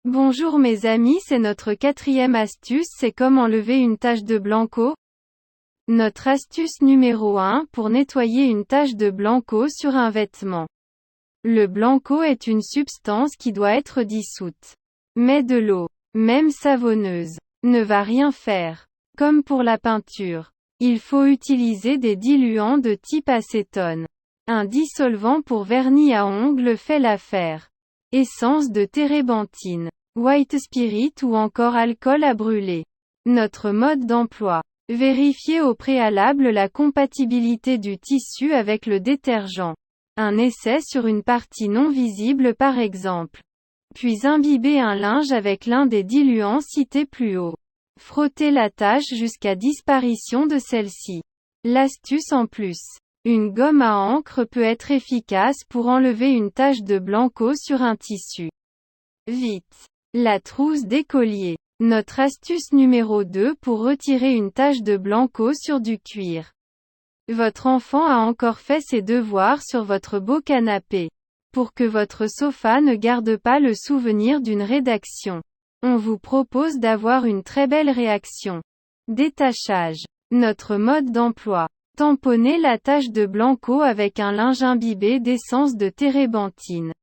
Bonjour mes amis, c'est notre quatrième astuce, c'est comment enlever une tache de blanco. Notre astuce numéro 1 pour nettoyer une tache de blanco sur un vêtement. Le blanco est une substance qui doit être dissoute. Mais de l'eau, même savonneuse, ne va rien faire. Comme pour la peinture, il faut utiliser des diluants de type acétone. Un dissolvant pour vernis à ongles fait l'affaire. Essence de térébenthine, white spirit ou encore alcool à brûler. Notre mode d'emploi. Vérifiez au préalable la compatibilité du tissu avec le détergent. Un essai sur une partie non visible par exemple. Puis imbibez un linge avec l'un des diluants cités plus haut. Frottez la tache jusqu'à disparition de celle-ci. L'astuce en plus. Une gomme à encre peut être efficace pour enlever une tache de blanco sur un tissu. Vite. La trousse d'écolier. Notre astuce numéro 2 pour retirer une tache de blanco sur du cuir. Votre enfant a encore fait ses devoirs sur votre beau canapé. Pour que votre sofa ne garde pas le souvenir d'une rédaction, on vous propose d'avoir une très belle réaction. Détachage. Notre mode d'emploi. Tamponnez la tache de blanco avec un linge imbibé d'essence de térébenthine.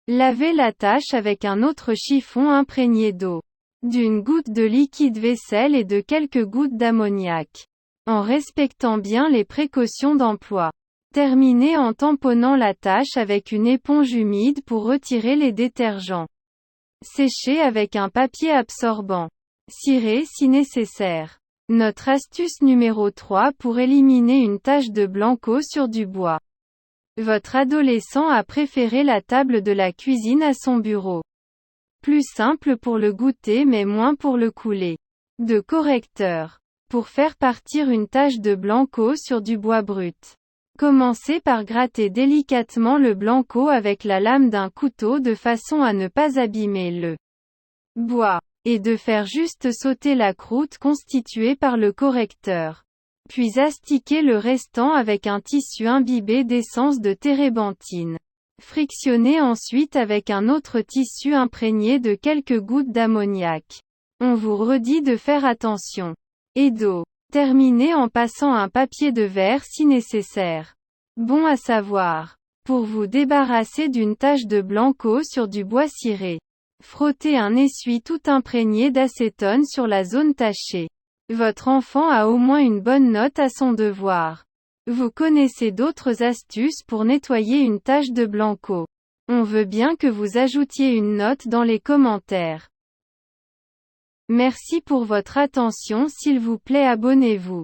Lavez la tache avec un autre chiffon imprégné d'eau, d'une goutte de liquide vaisselle et de quelques gouttes d'ammoniac. En respectant bien les précautions d'emploi. Terminez en tamponnant la tache avec une éponge humide pour retirer les détergents. Séchez avec un papier absorbant. Cirez si nécessaire. Notre astuce numéro 3 pour éliminer une tache de blanco sur du bois. Votre adolescent a préféré la table de la cuisine à son bureau. Plus simple pour le goûter mais moins pour le couler. De correcteur. Pour faire partir une tache de blanco sur du bois brut. Commencez par gratter délicatement le blanco avec la lame d'un couteau de façon à ne pas abîmer le bois. Et de faire juste sauter la croûte constituée par le correcteur. Puis astiquer le restant avec un tissu imbibé d'essence de térébenthine. Frictionnez ensuite avec un autre tissu imprégné de quelques gouttes d'ammoniac. On vous redit de faire attention. Et d'eau. Terminez en passant un papier de verre si nécessaire. Bon à savoir. Pour vous débarrasser d'une tache de blanco sur du bois ciré. Frottez un essuie tout imprégné d'acétone sur la zone tachée. Votre enfant a au moins une bonne note à son devoir. Vous connaissez d'autres astuces pour nettoyer une tache de blanco. On veut bien que vous ajoutiez une note dans les commentaires. Merci pour votre attention, s'il vous plaît abonnez-vous.